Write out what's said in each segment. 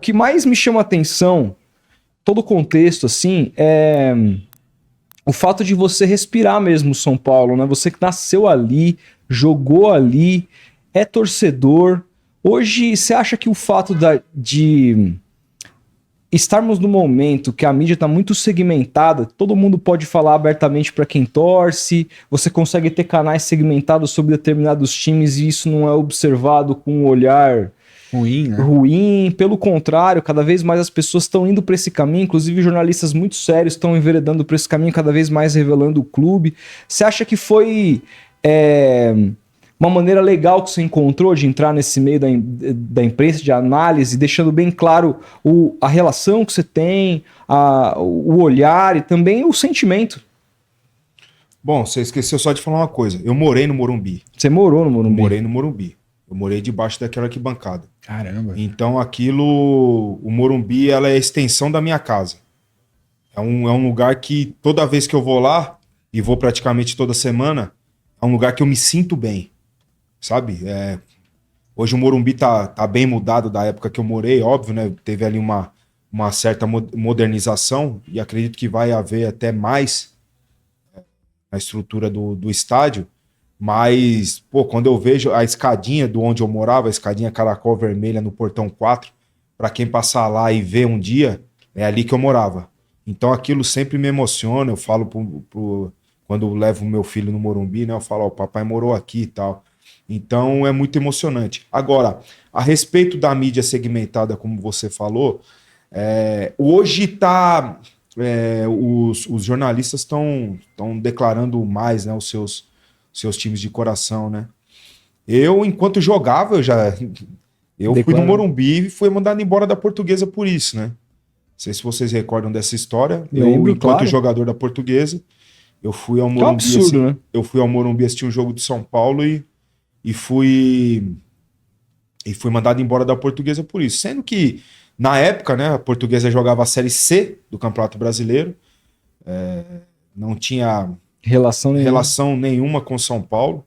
que mais me chama a atenção, todo o contexto, assim, é o fato de você respirar mesmo o São Paulo, né? Você que nasceu ali, jogou ali, é torcedor. Hoje, você acha que o fato de estarmos no momento que a mídia está muito segmentada, todo mundo pode falar abertamente para quem torce, você consegue ter canais segmentados sobre determinados times e isso não é observado com um olhar ruim, né? ruim, pelo contrário, cada vez mais as pessoas estão indo para esse caminho, inclusive jornalistas muito sérios estão enveredando para esse caminho, cada vez mais revelando o clube. Você acha que foi uma maneira legal que você encontrou de entrar nesse meio da imprensa, de análise, deixando bem claro a relação que você tem, o olhar e também o sentimento? Bom, você esqueceu só de falar uma coisa. Eu morei no Morumbi. Você morou no Morumbi? Morei no Morumbi. Eu morei debaixo daquela arquibancada. Caramba. Então o Morumbi, ela é a extensão da minha casa. É um lugar que toda vez que eu vou lá, e vou praticamente toda semana, é um lugar que eu me sinto bem, sabe? Hoje o Morumbi tá bem mudado da época que eu morei, óbvio, né? Teve ali uma certa modernização, e acredito que vai haver até mais na estrutura do estádio. Mas, pô, quando eu vejo a escadinha do onde eu morava, a escadinha caracol vermelha no Portão 4, para quem passar lá e ver um dia, é ali que eu morava. Então aquilo sempre me emociona. Eu falo quando eu levo meu filho no Morumbi, né? Eu falo, ó, o papai morou aqui e tal. Então é muito emocionante. Agora, a respeito da mídia segmentada, como você falou, hoje tá... os jornalistas estão declarando mais, né, os seus times de coração, né? Eu, enquanto jogava, eu fui no Morumbi e fui mandado embora da Portuguesa por isso, né? Não sei se vocês recordam dessa história. Lembro, enquanto jogador da Portuguesa, eu fui ao Morumbi, absurdo, né? Eu fui ao Morumbi assistir um jogo de São Paulo e fui mandado embora da Portuguesa por isso. Sendo que, na época, né, a Portuguesa jogava a Série C do Campeonato Brasileiro, não tinha relação nenhuma com São Paulo.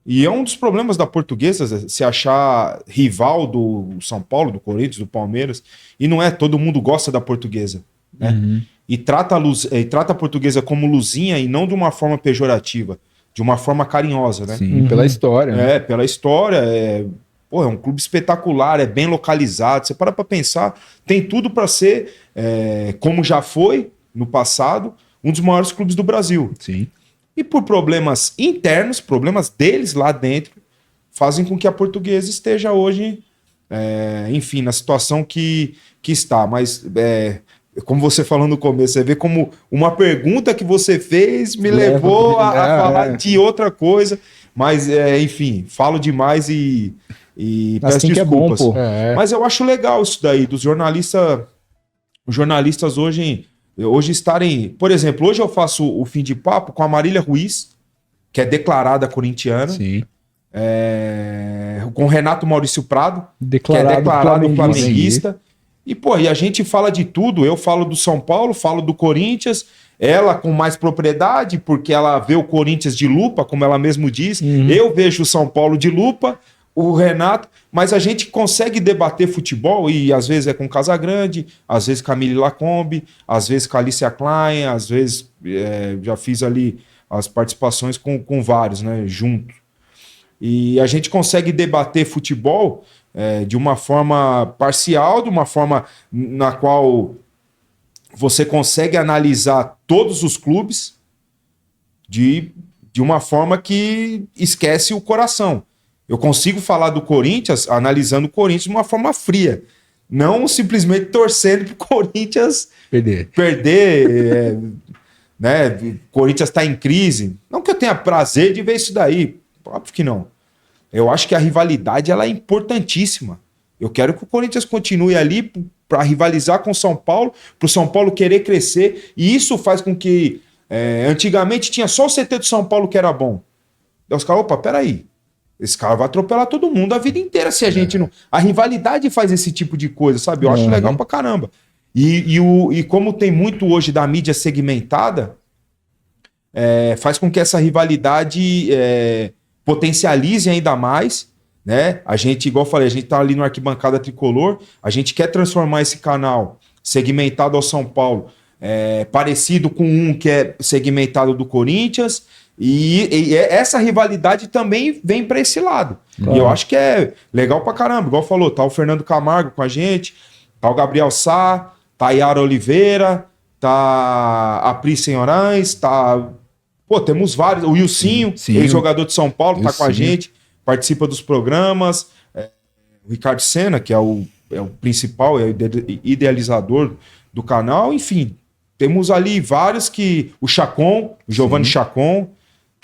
E é um dos problemas da Portuguesa se achar rival do São Paulo, do Corinthians, do Palmeiras. E não é, todo mundo gosta da Portuguesa, né? Uhum. E trata a Portuguesa como luzinha e não de uma forma pejorativa, de uma forma carinhosa, né? Sim, pela história. Né? Pela história. É um clube espetacular, é bem localizado. Você para pensar, tem tudo para ser, como já foi no passado, um dos maiores clubes do Brasil. Sim. E por problemas internos, problemas deles lá dentro, fazem com que a Portuguesa esteja hoje, enfim, na situação que está. Mas, como você falou no começo, você vê como uma pergunta que você fez me levou a falar de outra coisa. Mas, enfim, falo demais e peço assim desculpas. Que é bom, pô. Mas eu acho legal isso daí, dos jornalistas. Os jornalistas hoje estarem... Por exemplo, hoje eu faço o Fim de Papo com a Marília Ruiz, que é declarada corintiana. Sim. Com o Renato Maurício Prado, declarado que é declarado flamenguista. E, pô, e a gente fala de tudo. Eu falo do São Paulo, falo do Corinthians. Ela com mais propriedade, porque ela vê o Corinthians de lupa, como ela mesmo diz. Uhum. Eu vejo o São Paulo de lupa, o Renato, mas a gente consegue debater futebol, e às vezes é com Casagrande, às vezes com a Mili Lacombe, às vezes com a Alicia Klein, às vezes já fiz ali as participações com vários, né, junto. E a gente consegue debater futebol de uma forma parcial, de uma forma na qual você consegue analisar todos os clubes de uma forma que esquece o coração. Eu consigo falar do Corinthians analisando o Corinthians de uma forma fria. Não simplesmente torcendo para o Corinthians perder né? O Corinthians está em crise. Não que eu tenha prazer de ver isso daí. Óbvio que não. Eu acho que a rivalidade ela é importantíssima. Eu quero que o Corinthians continue ali para rivalizar com o São Paulo, para o São Paulo querer crescer. E isso faz com que... antigamente tinha só o CT do São Paulo que era bom. Daí os caras, opa, peraí. Esse cara vai atropelar todo mundo a vida inteira se a gente não... A rivalidade faz esse tipo de coisa, sabe? Eu acho legal pra caramba. E como tem muito hoje da mídia segmentada, faz com que essa rivalidade potencialize ainda mais, né? A gente, igual eu falei, a gente tá ali no Arquibancada Tricolor, a gente quer transformar esse canal segmentado ao São Paulo, parecido com um que é segmentado do Corinthians, e essa rivalidade também vem para esse lado. E eu acho que é legal pra caramba. Igual falou, tá o Fernando Camargo com a gente, tá o Gabriel Sá, tá a Yara Oliveira, tá a Pri Senhorães, tá... Pô, temos vários. O Wilsinho, ex-jogador de São Paulo, tá com a gente, participa dos programas. O Ricardo Senna, que é o principal, é o idealizador do canal. Enfim, temos ali vários que... O Chacon, o Giovanni Chacon, não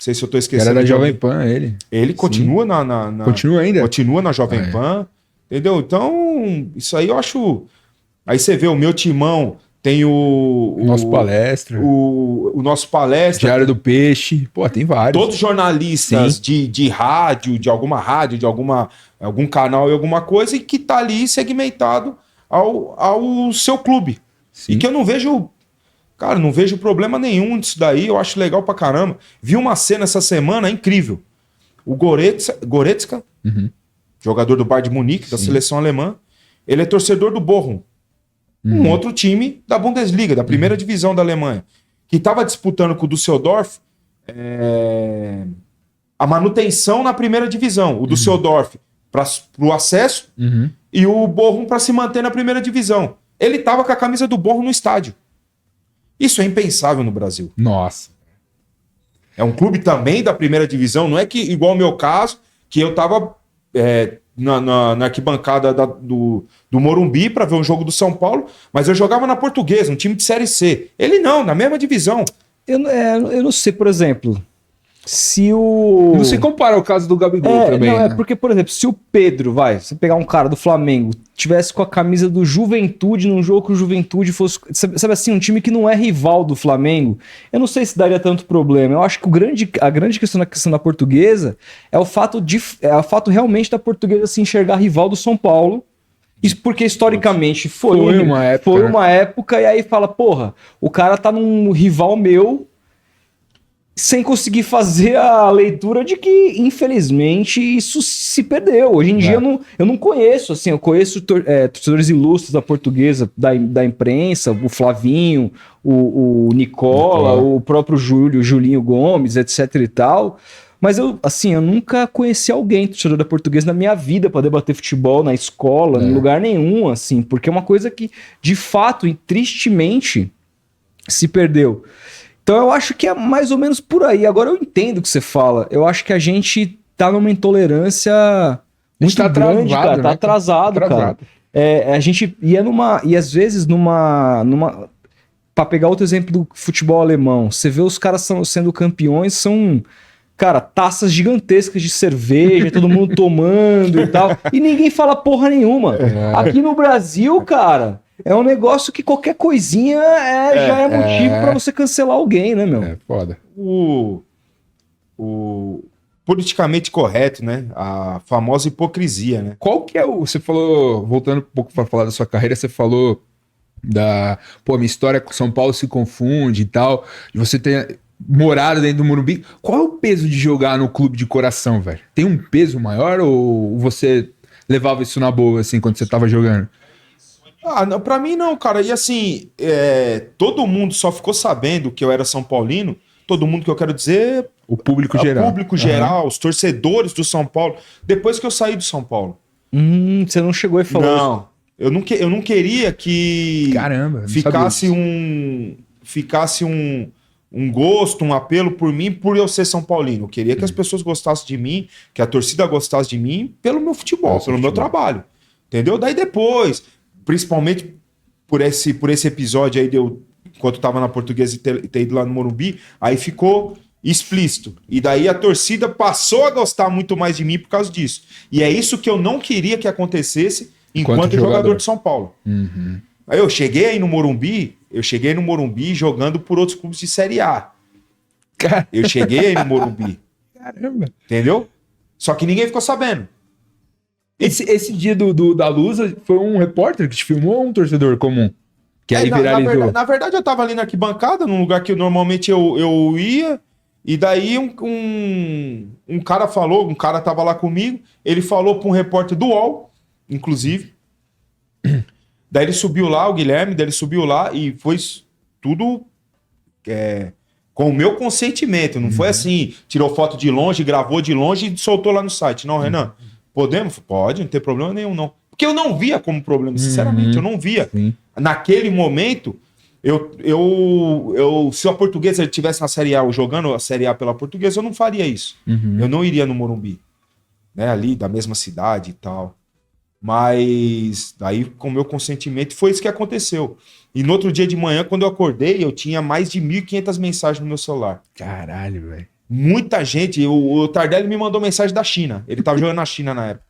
sei se eu tô esquecendo. Era da Jovem Pan, ele. Ele continua Continua ainda? Continua na Jovem Pan, entendeu? Então, isso aí eu acho... Aí você vê o meu timão, tem o nosso palestra. O nosso palestra. Diário do Peixe. Pô, tem vários. Todos jornalistas de rádio, de algum canal e alguma coisa, e que tá ali segmentado ao seu clube. Sim. E que eu não vejo... Cara, não vejo problema nenhum disso daí. Eu acho legal pra caramba. Vi uma cena essa semana incrível. O Goretzka, jogador do Bayern de Munique, da seleção alemã, ele é torcedor do Bochum, um outro time da Bundesliga, da primeira divisão da Alemanha, que estava disputando com o Düsseldorf a manutenção na primeira divisão. O Düsseldorf para o acesso e o Bochum para se manter na primeira divisão. Ele estava com a camisa do Bochum no estádio. Isso é impensável no Brasil. Nossa. É um clube também da primeira divisão, não é que, igual o meu caso, que eu tava na arquibancada do Morumbi para ver um jogo do São Paulo, mas eu jogava na Portuguesa, um time de Série C. Ele não, na mesma divisão. Eu não sei, por exemplo, se o... Não se compara ao caso do Gabigol também. Não, né? porque, por exemplo, se o Pedro, você pegar um cara do Flamengo, tivesse com a camisa do Juventude num jogo que o Juventude fosse, sabe assim, um time que não é rival do Flamengo, eu não sei se daria tanto problema. Eu acho que a grande questão na questão da Portuguesa é o fato realmente da Portuguesa se enxergar rival do São Paulo. Isso porque historicamente foi uma época, e aí fala, porra, o cara tá num rival meu, sem conseguir fazer a leitura de que, infelizmente, isso se perdeu. Hoje em dia eu não conheço, assim, eu conheço torcedores ilustres da Portuguesa, da imprensa, o Flavinho, o Nicola, o próprio Julinho Gomes, etc e tal. Mas eu nunca conheci alguém torcedor da Portuguesa na minha vida para debater futebol na escola, em lugar nenhum, assim, porque é uma coisa que, de fato e tristemente, se perdeu. Então eu acho que é mais ou menos por aí. Agora eu entendo o que você fala. Eu acho que a gente tá numa intolerância muito grande, cara. Tá atrasado, cara. A gente e às vezes numa para pegar outro exemplo do futebol alemão, você vê os caras sendo campeões, são, cara, taças gigantescas de cerveja, todo mundo tomando e tal, e ninguém fala porra nenhuma. Aqui no Brasil, cara, é um negócio que qualquer coisinha já é motivo pra você cancelar alguém, né, meu? É foda. O politicamente correto, né? A famosa hipocrisia, né? Qual que é você falou, voltando um pouco pra falar da sua carreira, você falou minha história com São Paulo se confunde e tal, de você ter morado dentro do Morumbi. Qual é o peso de jogar no clube de coração, velho? Tem um peso maior ou você levava isso na boa, assim, quando você tava jogando? Não, pra mim não, cara. E assim, todo mundo só ficou sabendo que eu era São Paulino, todo mundo que eu quero dizer... O público geral. O público geral, os torcedores do São Paulo, depois que eu saí do São Paulo. Você não chegou e falou... Não, eu não queria que... Caramba, ficasse um gosto, um apelo por mim, por eu ser São Paulino. Eu queria que as pessoas gostassem de mim, que a torcida gostasse de mim pelo meu futebol, pelo meu trabalho. Entendeu? Daí depois... Principalmente por esse episódio aí enquanto eu tava na Portuguesa e ter ido lá no Morumbi, aí ficou explícito. E daí a torcida passou a gostar muito mais de mim por causa disso. E é isso que eu não queria que acontecesse enquanto jogador de São Paulo. Aí eu cheguei no Morumbi jogando por outros clubes de Série A. Eu cheguei aí no Morumbi. Caramba. Entendeu? Só que ninguém ficou sabendo. Esse dia da Lusa foi um repórter que te filmou ou um torcedor comum? Que aí viralizou? Na verdade, eu tava ali na arquibancada, num lugar que normalmente eu ia, E daí um cara falou, um cara tava lá comigo, ele falou para um repórter do UOL, inclusive. Daí ele subiu lá, o Guilherme, daí ele subiu lá e foi tudo com o meu consentimento. Não foi assim, tirou foto de longe, gravou de longe e soltou lá no site. Não, Renan, podemos? Pode, não tem problema nenhum, não. Porque eu não via como problema, sinceramente, eu não via. Sim. Naquele momento, se a Portuguesa estivesse na Série A ou jogando a Série A pela Portuguesa, eu não faria isso. Eu não iria no Morumbi, né? Ali da mesma cidade e tal. Mas daí, com o meu consentimento, foi isso que aconteceu. E no outro dia de manhã, quando eu acordei, eu tinha mais de 1.500 mensagens no meu celular. Caralho, velho. Muita gente. O Tardelli me mandou mensagem da China. Ele tava jogando na China na época.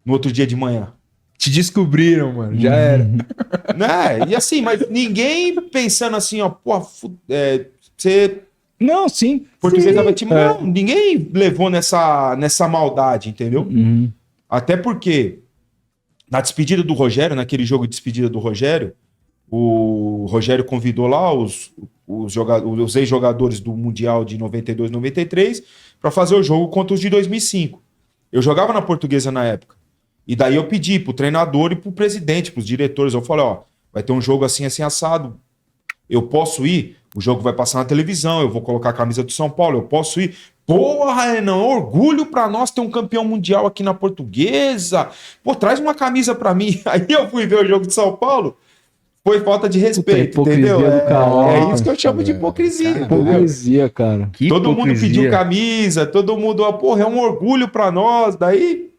No outro dia de manhã. Te descobriram, mano. Já era. Né? E assim, mas ninguém pensando assim, ó, pô, você. Não, sim. Português Sim. vai te. Não, ninguém levou nessa maldade, entendeu? Até porque, na despedida do Rogério, naquele jogo de despedida do Rogério, o Rogério convidou lá os ex-jogadores do Mundial de 92, 93 para fazer o jogo contra os de 2005. Eu jogava na Portuguesa na época. E daí eu pedi pro treinador e pro presidente, pros diretores. Eu falei, ó, vai ter um jogo assim, assim, assado. Eu posso ir? O jogo vai passar na televisão, eu vou colocar a camisa do São Paulo, eu posso ir? Porra, Renan, orgulho pra nós ter um campeão mundial aqui na Portuguesa. Pô, traz uma camisa pra mim. Aí eu fui ver o jogo de São Paulo. Foi falta de respeito, entendeu? É isso que eu chamo de hipocrisia. Hipocrisia, cara. Que Todo mundo hipocrisia. pediu camisa, todo mundo, porra, é um orgulho pra nós. Daí,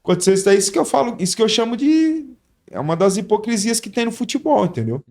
aconteceu isso daí, isso que eu falo, isso que eu chamo de... É uma das hipocrisias que tem no futebol, entendeu?